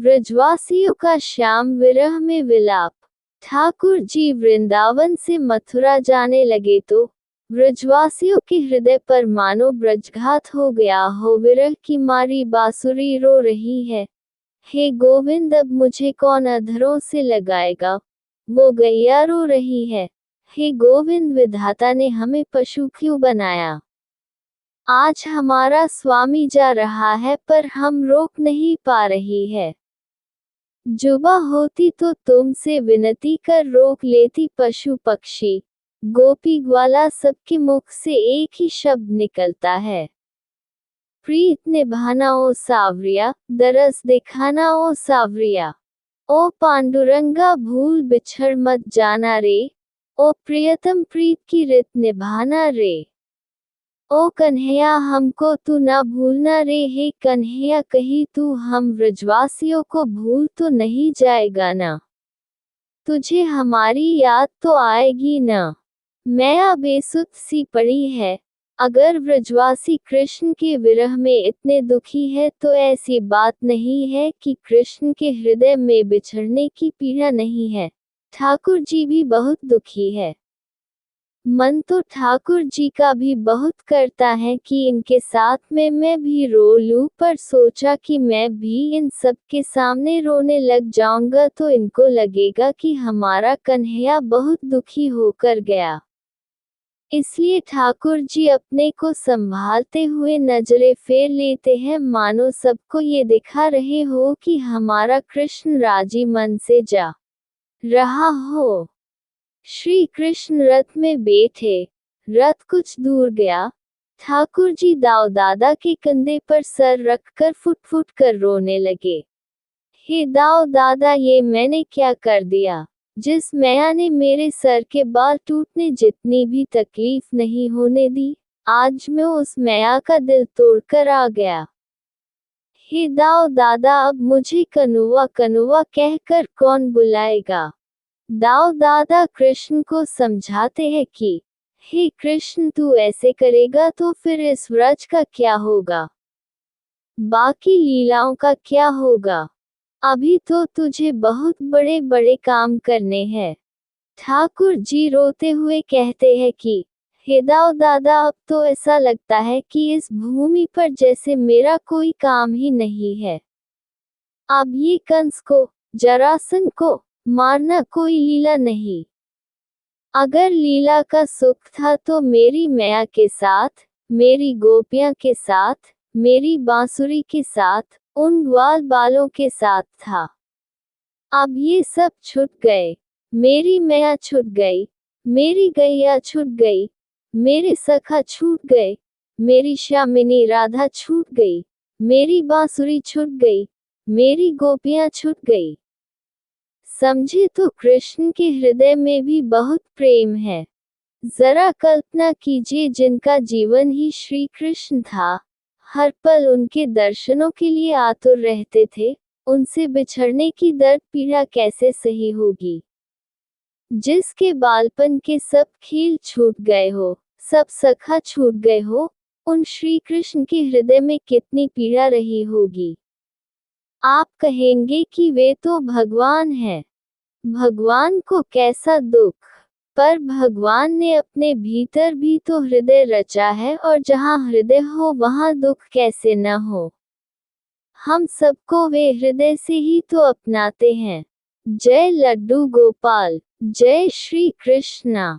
ब्रजवासियों का श्याम विरह में विलाप। ठाकुर जी वृंदावन से मथुरा जाने लगे तो ब्रजवासियों के हृदय पर मानो ब्रजघात हो गया हो। विरह की मारी बांसुरी रो रही है, हे गोविंद अब मुझे कौन अधरों से लगाएगा। वो गैया रो रही है, हे गोविंद विधाता ने हमें पशु क्यों बनाया। आज हमारा स्वामी जा रहा है पर हम रोक नहीं पा रही है। जुबा होती तो तुमसे विनती कर रोक लेती। पशु पक्षी गोपी ग्वाला सबके मुख से एक ही शब्द निकलता है, प्रीत निभाना ओ सावरिया, दरस दिखाना ओ सावरिया। ओ पांडुरंगा भूल बिछड़ मत जाना रे, ओ प्रियतम प्रीत की रित निभाना रे। ओ कन्हैया हमको तू ना भूलना रे, हे कन्हैया कहीं तू हम ब्रजवासियों को भूल तो नहीं जाएगा ना। तुझे हमारी याद तो आएगी ना। मैया बेसुध सी पड़ी है, अगर ब्रजवासी कृष्ण के विरह में इतने दुखी है तो ऐसी बात नहीं है कि कृष्ण के हृदय में बिछड़ने की पीड़ा नहीं है। ठाकुर जी भी बहुत दुखी है। मन तो ठाकुर जी का भी बहुत करता है कि इनके साथ में मैं भी रो लूं, पर सोचा कि मैं भी इन सब के सामने रोने लग जाऊंगा तो इनको लगेगा कि हमारा कन्हैया बहुत दुखी होकर गया। इसलिए ठाकुर जी अपने को संभालते हुए नजरें फेर लेते हैं, मानो सबको ये दिखा रहे हो कि हमारा कृष्ण राजी मन से जा रहा हो। श्री कृष्ण रथ में बैठे, रथ कुछ दूर गया। ठाकुर जी दाऊ दादा के कंधे पर सर रखकर फुट फुट कर रोने लगे, हे दाऊ दादा ये मैंने क्या कर दिया। जिस मैया ने मेरे सर के बाल टूटने जितनी भी तकलीफ नहीं होने दी, आज मैं उस मैया का दिल तोड़कर आ गया। हे दाऊ दादा अब मुझे कनुआ कनुआ कहकर कौन बुलाएगा। दाऊ दादा कृष्ण को समझाते हैं कि हे कृष्ण तू ऐसे करेगा तो फिर इस व्रज का क्या होगा, बाकी लीलाओं का क्या होगा। अभी तो तुझे बहुत बड़े बड़े काम करने हैं। ठाकुर जी रोते हुए कहते हैं कि हे दाऊ दादा अब तो ऐसा लगता है कि इस भूमि पर जैसे मेरा कोई काम ही नहीं है। अब ये कंस को, जरासंध को मारना कोई लीला नहीं। अगर लीला का सुख था तो मेरी मैया के साथ, मेरी गोपियां के साथ, मेरी बांसुरी के साथ, उन ग्वाल बालों के साथ था। अब ये सब छूट गए। मेरी मैया छूट गई, मेरी गैया छूट गई, मेरे सखा छूट गए, मेरी श्यामिनी राधा छूट गई, मेरी बांसुरी छूट गई, मेरी गोपियां छूट गई। समझे तो कृष्ण के हृदय में भी बहुत प्रेम है। जरा कल्पना कीजिए जिनका जीवन ही श्री कृष्ण था, हर पल उनके दर्शनों के लिए आतुर रहते थे, उनसे बिछड़ने की दर्द पीड़ा कैसे सही होगी। जिसके बालपन के सब खेल छूट गए हो, सब सखा छूट गए हो, उन श्री कृष्ण के हृदय में कितनी पीड़ा रही होगी। आप कहेंगे कि वे तो भगवान हैं, भगवान को कैसा दुख। पर भगवान ने अपने भीतर भी तो हृदय रचा है, और जहाँ हृदय हो वहाँ दुख कैसे न हो। हम सबको वे हृदय से ही तो अपनाते हैं। जय लड्डू गोपाल, जय श्री कृष्णा।